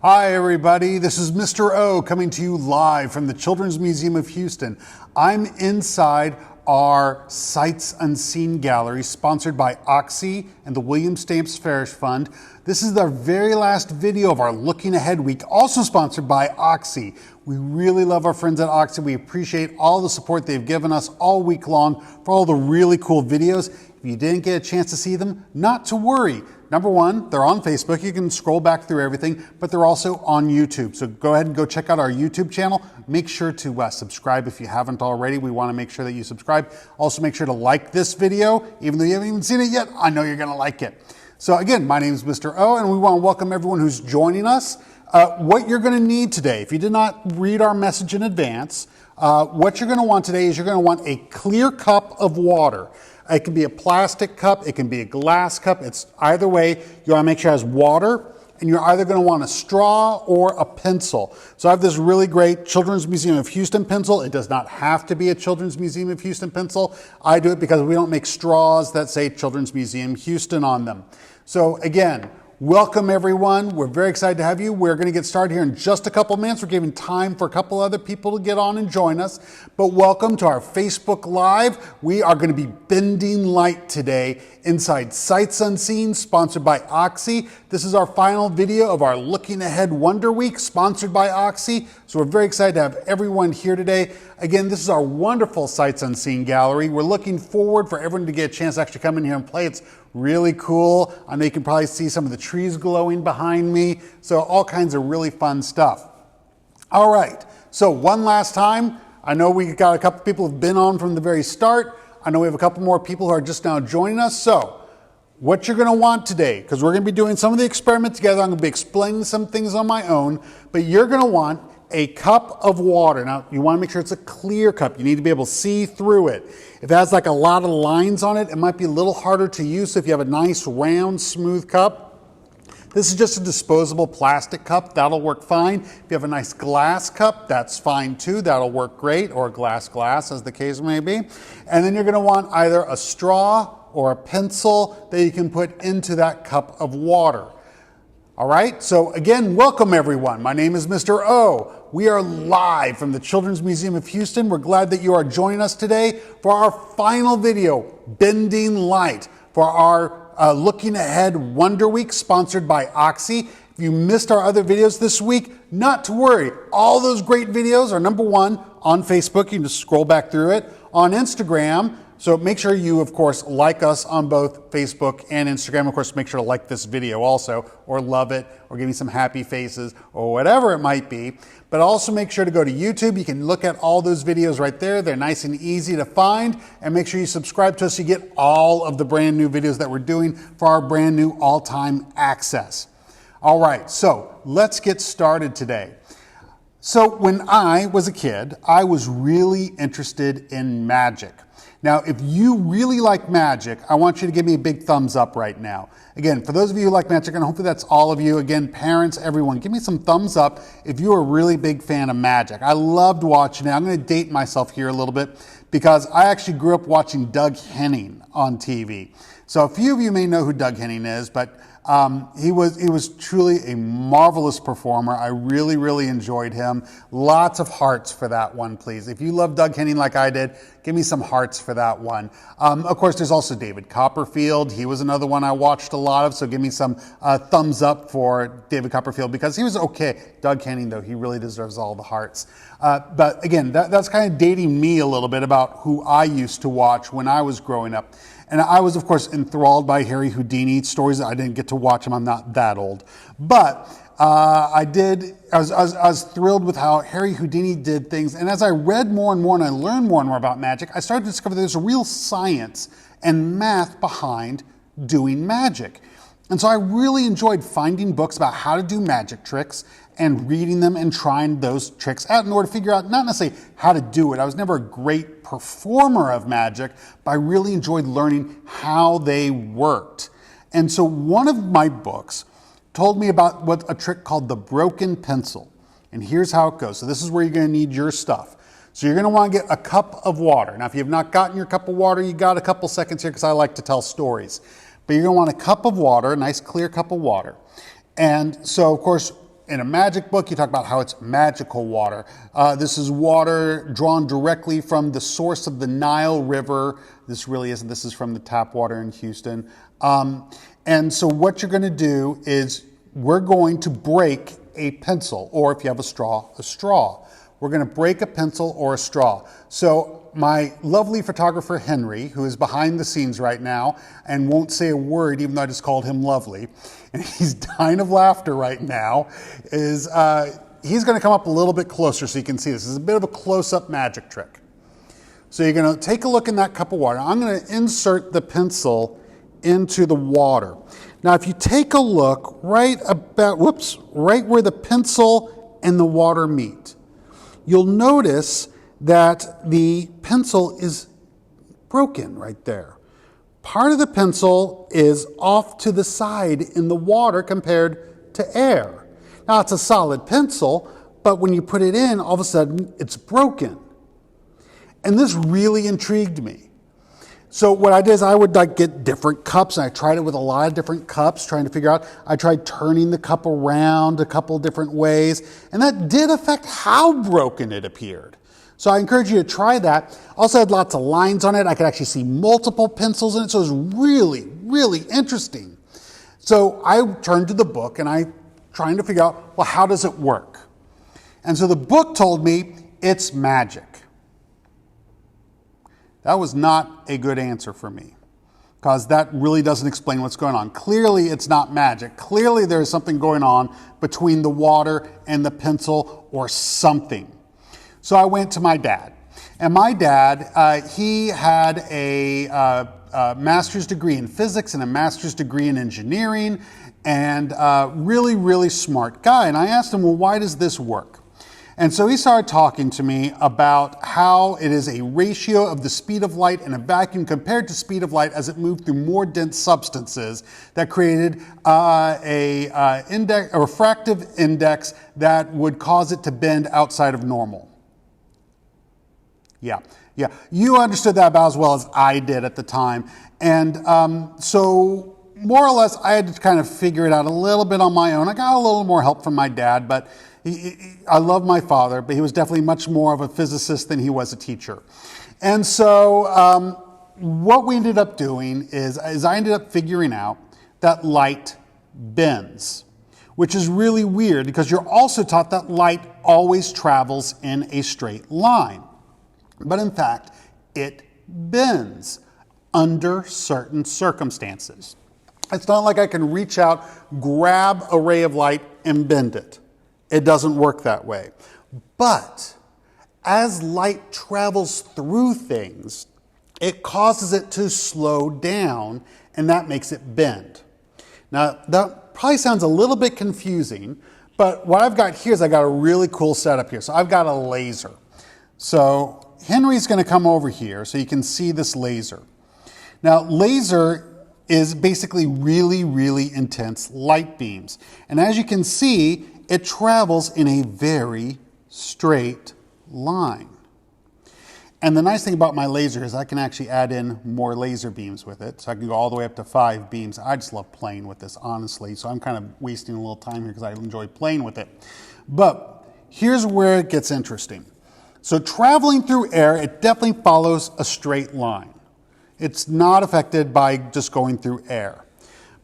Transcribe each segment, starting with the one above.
Hi everybody, this is Mr. O coming to you live from the Children's Museum of Houston. I'm inside our Sights Unseen gallery sponsored by Oxy and the William Stamps Farish Fund. This is our very last video of our Looking Ahead week, also sponsored by Oxy. We really love our friends at Oxy. We appreciate all the support they've given us all week long for all the really cool videos. If you didn't get a chance to see them, not to worry. Number one, they're on Facebook. You can scroll back through everything, but they're also on YouTube. So go ahead and go check out our YouTube channel. Make sure to subscribe if you haven't already. We want to make sure that you subscribe. Also make sure to like this video. Even though you haven't even seen it yet, I know you're going to like it. So again, my name is Mr. O, and we want to welcome everyone who's joining us. What you're going to need today, if you did not read our message in advance, what you're going to want today is you're going to want a clear cup of water. It can be a plastic cup, it can be a glass cup. It's either way, you want to make sure it has water, and you're either going to want a straw or a pencil. So I have this really great Children's Museum of Houston pencil. It does not have to be a Children's Museum of Houston pencil. I do it because we don't make straws that say Children's Museum Houston on them. So again, welcome everyone. We're very excited to have you. We're going to get started here in just a couple minutes. We're giving time for a couple other people to get on and join us. But welcome to our Facebook Live. We are going to be bending light today inside Sights Unseen, sponsored by Oxy. This is our final video of our Looking Ahead Wonder Week, sponsored by Oxy. So we're very excited to have everyone here today. Again, this is our wonderful Sights Unseen gallery. We're looking forward for everyone to get a chance to actually come in here and play. It's really cool. I know you can probably see some of the trees glowing behind me. So all kinds of really fun stuff. All right, so one last time. I know we got a couple people who've been on from the very start. I know we have a couple more people who are just now joining us. So what you're going to want today, because we're going to be doing some of the experiment together. I'm going to be explaining some things on my own, but you're going to want a cup of water. Now, you want to make sure it's a clear cup. You need to be able to see through it. If it has like a lot of lines on it, it might be a little harder to use. So if you have a nice, round, smooth cup, this is just a disposable plastic cup. That'll work fine. If you have a nice glass cup, that's fine too. That'll work great, or a glass, as the case may be. And then you're going to want either a straw or a pencil that you can put into that cup of water. All right, so again, welcome everyone. My name is Mr. O. We are live from the Children's Museum of Houston. We're glad that you are joining us today for our final video, Bending Light, for our Looking Ahead Wonder Week, sponsored by Oxy. If you missed our other videos this week, not to worry. All those great videos are, number one, on Facebook. You can just scroll back through it. On Instagram. So make sure you, of course, like us on both Facebook and Instagram. Of course, make sure to like this video also, or love it, or give me some happy faces, or whatever it might be. But also make sure to go to YouTube. You can look at all those videos right there. They're nice and easy to find. And make sure you subscribe to us so you get all of the brand new videos that we're doing for our brand new all-time access. All right, so let's get started today. So when I was a kid, I was really interested in magic. Now, if you really like magic, I want you to give me a big thumbs up right now. Again, for those of you who like magic, and hopefully that's all of you, again, parents, everyone, give me some thumbs up if you're a really big fan of magic. I loved watching it. I'm going to date myself here a little bit because I actually grew up watching Doug Henning on TV. So a few of you may know who Doug Henning is, but he was truly a marvelous performer. I really, really enjoyed him. Lots of hearts for that one, please. If you love Doug Henning like I did, give me some hearts for that one. Of course, there's also David Copperfield. He was another one I watched a lot of, so give me some thumbs up for David Copperfield because he was okay. Doug Henning, though, he really deserves all the hearts. But again, that's kind of dating me a little bit about who I used to watch when I was growing up. And I was, of course, enthralled by Harry Houdini stories. I didn't get to watch them. I'm not that old. But I was thrilled with how Harry Houdini did things. And as I read more and more and I learned more and more about magic, I started to discover there's a real science and math behind doing magic. And so I really enjoyed finding books about how to do magic tricks and reading them and trying those tricks out in order to figure out not necessarily how to do it. I was never a great performer of magic, but I really enjoyed learning how they worked. And so one of my books told me about what a trick called the broken pencil. And here's how it goes. So this is where you're going to need your stuff. So you're going to want to get a cup of water. Now, if you have not gotten your cup of water, you got a couple seconds here because I like to tell stories. But you're going to want a cup of water, a nice clear cup of water. And so, of course, in a magic book, you talk about how it's magical water. This is water drawn directly from the source of the Nile River. This really isn't. This is from the tap water in Houston. And so what you're going to do is we're going to break a pencil, or if you have a straw, a straw. We're going to break a pencil or a straw. So my lovely photographer, Henry, who is behind the scenes right now and won't say a word, even though I just called him lovely, and he's dying of laughter right now, is he's going to come up a little bit closer so you can see this. This is a bit of a close-up magic trick. So you're going to take a look in that cup of water. I'm going to insert the pencil into the water. Now, if you take a look right where the pencil and the water meet, you'll notice that the pencil is broken right there. Part of the pencil is off to the side in the water compared to air. Now, it's a solid pencil, but when you put it in, all of a sudden, it's broken. And this really intrigued me. So what I did is I would get different cups, and I tried it with a lot of different cups, trying to figure out. I tried turning the cup around a couple different ways, and that did affect how broken it appeared. So I encourage you to try that. Also had lots of lines on it. I could actually see multiple pencils in it, so it was really, really interesting. So I turned to the book, and I trying to figure out, well, how does it work? And so the book told me it's magic. That was not a good answer for me, because that really doesn't explain what's going on. Clearly, it's not magic. Clearly, there's something going on between the water and the pencil or something. So I went to my dad. And my dad, he had a master's degree in physics and a master's degree in engineering, and really, really smart guy. And I asked him, well, why does this work? And so he started talking to me about how it is a ratio of the speed of light in a vacuum compared to speed of light as it moved through more dense substances that created a refractive index that would cause it to bend outside of normal. Yeah. You understood that about as well as I did at the time. And so more or less, I had to kind of figure it out a little bit on my own. I got a little more help from my dad, but I love my father, but he was definitely much more of a physicist than he was a teacher. And so what we ended up doing is I ended up figuring out that light bends, which is really weird because you're also taught that light always travels in a straight line. But in fact, it bends under certain circumstances. It's not like I can reach out, grab a ray of light, and bend it. It doesn't work that way. But as light travels through things, it causes it to slow down, and that makes it bend. Now, that probably sounds a little bit confusing, but what I've got here is I got a really cool setup here. So I've got a laser. So Henry's going to come over here so you can see this laser. Now, laser is basically really, really intense light beams. And as you can see, it travels in a very straight line. And the nice thing about my laser is I can actually add in more laser beams with it. So I can go all the way up to 5 beams. I just love playing with this, honestly. So I'm kind of wasting a little time here because I enjoy playing with it. But here's where it gets interesting. So traveling through air, it definitely follows a straight line. It's not affected by just going through air.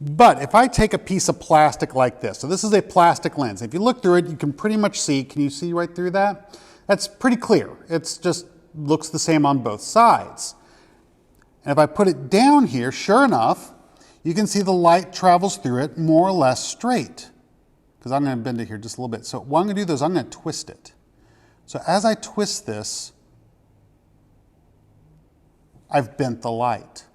But if I take a piece of plastic like this, so this is a plastic lens. If you look through it, you can pretty much see, can you see right through that? That's pretty clear. It's just looks the same on both sides. And if I put it down here, sure enough, you can see the light travels through it more or less straight. Because I'm going to bend it here just a little bit. So what I'm going to do is I'm going to twist it. So as I twist this, I've bent the light.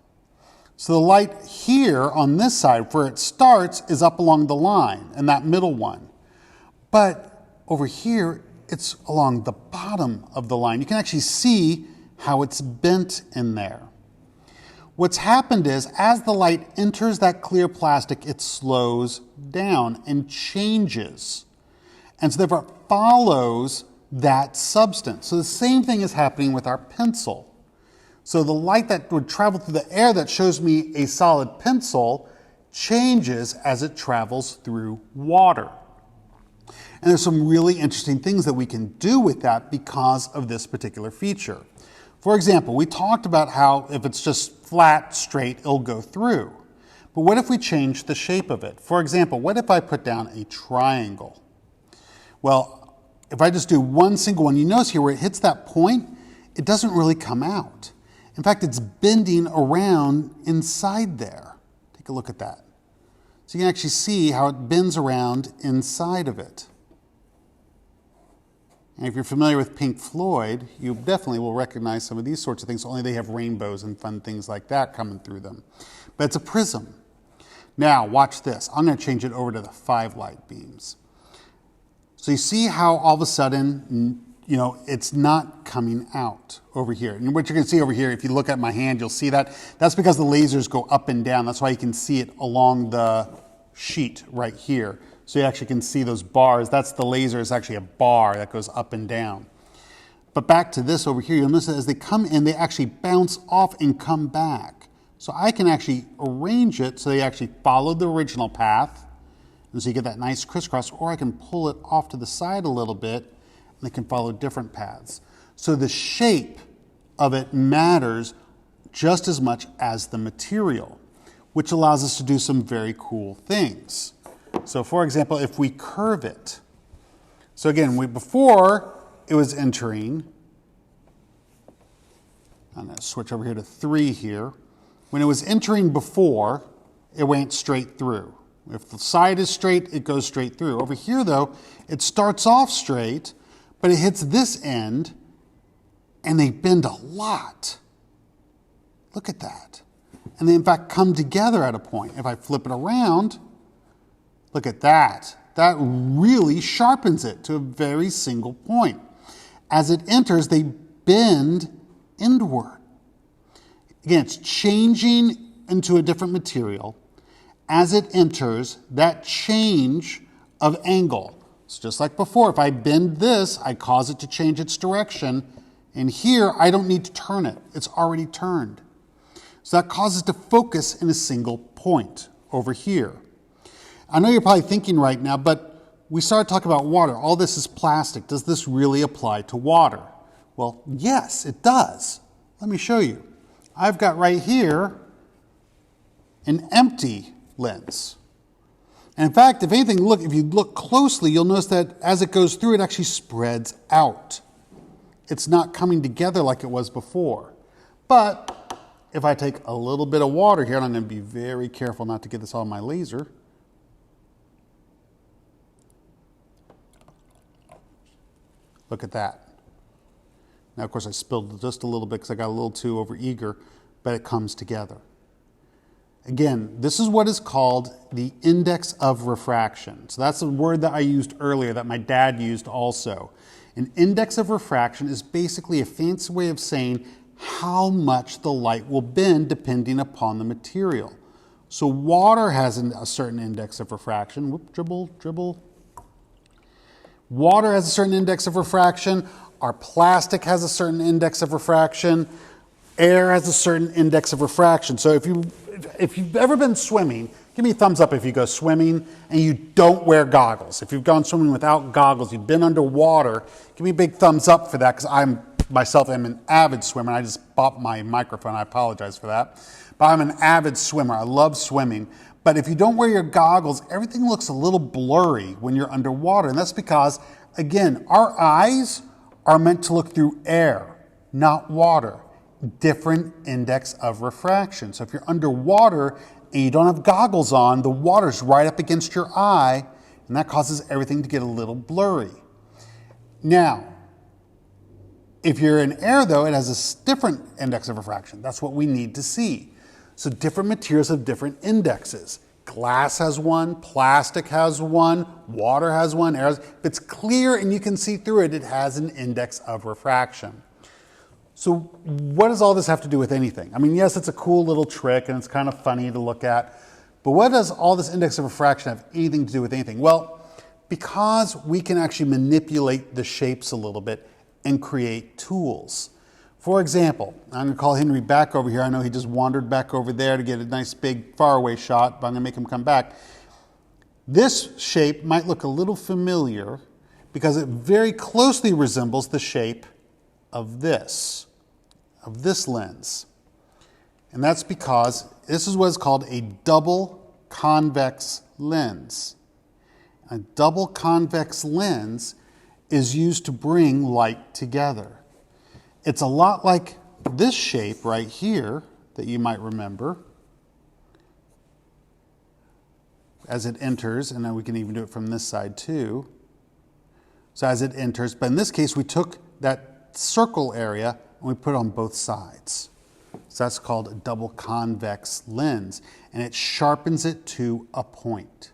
So the light here on this side, where it starts, is up along the line, and that middle one. But over here, it's along the bottom of the line. You can actually see how it's bent in there. What's happened is, as the light enters that clear plastic, it slows down and changes. And so therefore, it follows that substance. So the same thing is happening with our pencil. So the light that would travel through the air that shows me a solid pencil changes as it travels through water. And there's some really interesting things that we can do with that because of this particular feature. For example, we talked about how if it's just flat, straight, it'll go through. But what if we change the shape of it? For example, what if I put down a triangle? Well, if I just do one single one, you notice here where it hits that point, it doesn't really come out. In fact, it's bending around inside there. Take a look at that. So you can actually see how it bends around inside of it. And if you're familiar with Pink Floyd, you definitely will recognize some of these sorts of things, only they have rainbows and fun things like that coming through them. But it's a prism. Now, watch this. I'm going to change it over to the 5 light beams. So you see how all of a sudden, it's not coming out over here. And what you're going to see over here, if you look at my hand, you'll see that. That's because the lasers go up and down. That's why you can see it along the sheet right here. So you actually can see those bars. That's the laser. It's actually a bar that goes up and down. But back to this over here, you'll notice that as they come in, they actually bounce off and come back. So I can actually arrange it so they actually follow the original path. And so you get that nice crisscross, or I can pull it off to the side a little bit and they can follow different paths. So the shape of it matters just as much as the material, which allows us to do some very cool things. So for example, if we curve it, so again, before it was entering, I'm going to switch over here to 3 here. When it was entering before, it went straight through. If the side is straight, it goes straight through. Over here though, it starts off straight, but it hits this end and they bend a lot. Look at that. And they in fact come together at a point. If I flip it around, look at that. That really sharpens it to a very single point. As it enters, they bend inward. Again, it's changing into a different material. As it enters, that change of angle. It's just like before. If I bend this, I cause it to change its direction. And here, I don't need to turn it. It's already turned. So that causes it to focus in a single point over here. I know you're probably thinking right now, but we started talking about water. All this is plastic. Does this really apply to water? Well, yes, it does. Let me show you. I've got right here an empty lens. And in fact, if anything, if you look closely, you'll notice that as it goes through, it actually spreads out. It's not coming together like it was before. But if I take a little bit of water here, and I'm going to be very careful not to get this on my laser. Look at that. Now, of course, I spilled just a little bit because I got a little too overeager, but it comes together. Again, this is what is called the index of refraction. So that's a word that I used earlier that my dad used also. An index of refraction is basically a fancy way of saying how much the light will bend depending upon the material. So water has a certain index of refraction. Whoop, dribble. Water has a certain index of refraction. Our plastic has a certain index of refraction. Air has a certain index of refraction. So if you've ever been swimming, give me a thumbs up if you go swimming and you don't wear goggles. If you've gone swimming without goggles, you've been underwater, give me a big thumbs up for that because I myself am an avid swimmer. I just bought my microphone. I apologize for that. But I'm an avid swimmer. I love swimming. But if you don't wear your goggles, everything looks a little blurry when you're underwater. And that's because, again, our eyes are meant to look through air, not water. Different index of refraction. So if you're underwater and you don't have goggles on, the water's right up against your eye, and that causes everything to get a little blurry. Now, if you're in air, though, it has a different index of refraction. That's what we need to see. So different materials have different indexes. Glass has one, plastic has one, water has one, air has. If it's clear and you can see through it, it has an index of refraction. So what does all this have to do with anything? I mean, yes, it's a cool little trick and it's kind of funny to look at, but what does all this index of refraction have anything to do with anything? Well, because we can actually manipulate the shapes a little bit and create tools. For example, I'm going to call Henry back over here. I know he just wandered back over there to get a nice big faraway shot, but I'm going to make him come back. This shape might look a little familiar because it very closely resembles the shape of this lens. And that's because this is what is called a double convex lens. A double convex lens is used to bring light together. It's a lot like this shape right here that you might remember as it enters, and then we can even do it from this side too. So as it enters, but in this case we took that circle area and we put it on both sides. So that's called a double convex lens, and it sharpens it to a point.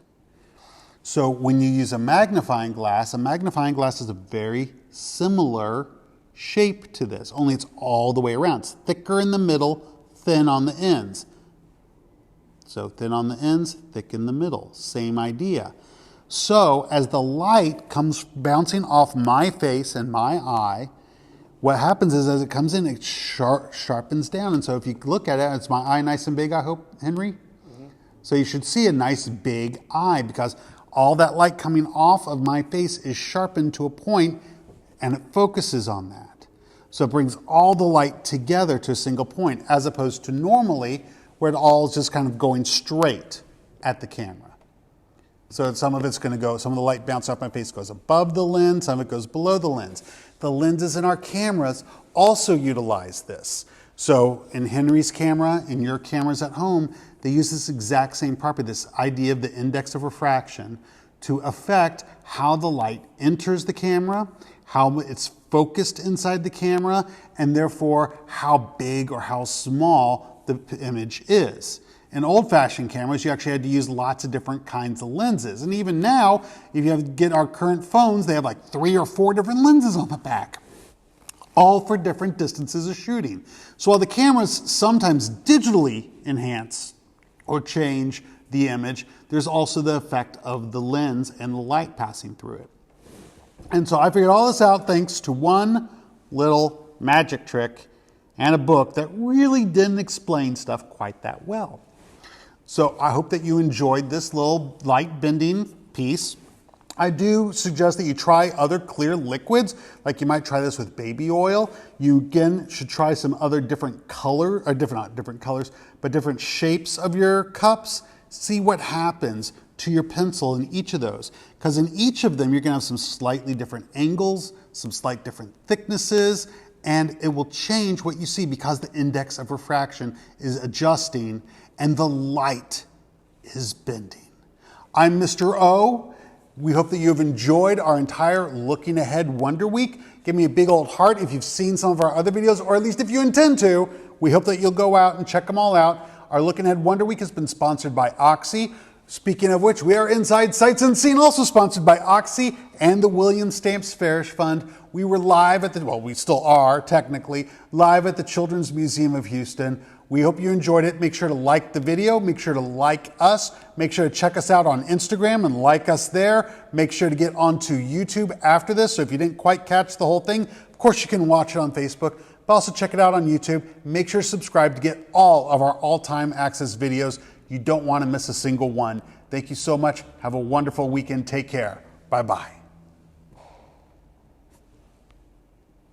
So when you use a magnifying glass is a very similar shape to this, only it's all the way around. It's thicker in the middle, thin on the ends. So thin on the ends, thick in the middle, same idea. So as the light comes bouncing off my face and my eye, what happens is as it comes in, it sharpens down. And so if you look at it, it's my eye nice and big, I hope, Henry? Mm-hmm. So you should see a nice big eye because all that light coming off of my face is sharpened to a point and it focuses on that. So it brings all the light together to a single point as opposed to normally where it all is just kind of going straight at the camera. So some of it's going to go, some of the light bouncing off my face goes above the lens, some of it goes below the lens. The lenses in our cameras also utilize this. So in Henry's camera, in your cameras at home, they use this exact same property, this idea of the index of refraction, to affect how the light enters the camera, how it's focused inside the camera, and therefore how big or how small the image is. In old-fashioned cameras, you actually had to use lots of different kinds of lenses. And even now, if you get our current phones, they have like 3 or 4 different lenses on the back, all for different distances of shooting. So while the cameras sometimes digitally enhance or change the image, there's also the effect of the lens and the light passing through it. And so I figured all this out thanks to one little magic trick and a book that really didn't explain stuff quite that well. So I hope that you enjoyed this little light bending piece. I do suggest that you try other clear liquids, like you might try this with baby oil. You again should try some other different not different colors, but different shapes of your cups. See what happens to your pencil in each of those. Because in each of them, you're gonna have some slightly different angles, some slight different thicknesses, and it will change what you see because the index of refraction is adjusting and the light is bending. I'm Mr. O. We hope that you have enjoyed our entire Looking Ahead Wonder Week. Give me a big old heart if you've seen some of our other videos, or at least if you intend to. We hope that you'll go out and check them all out. Our Looking Ahead Wonder Week has been sponsored by Oxy. Speaking of which, we are inside Sights Unseen, also sponsored by Oxy and the William Stamps Farish Fund. We were live at we still are technically, live at the Children's Museum of Houston. We hope you enjoyed it. Make sure to like the video. Make sure to like us. Make sure to check us out on Instagram and like us there. Make sure to get onto YouTube after this. So if you didn't quite catch the whole thing, of course you can watch it on Facebook, but also check it out on YouTube. Make sure to subscribe to get all of our all-time access videos. You don't want to miss a single one. Thank you so much. Have a wonderful weekend. Take care. Bye-bye.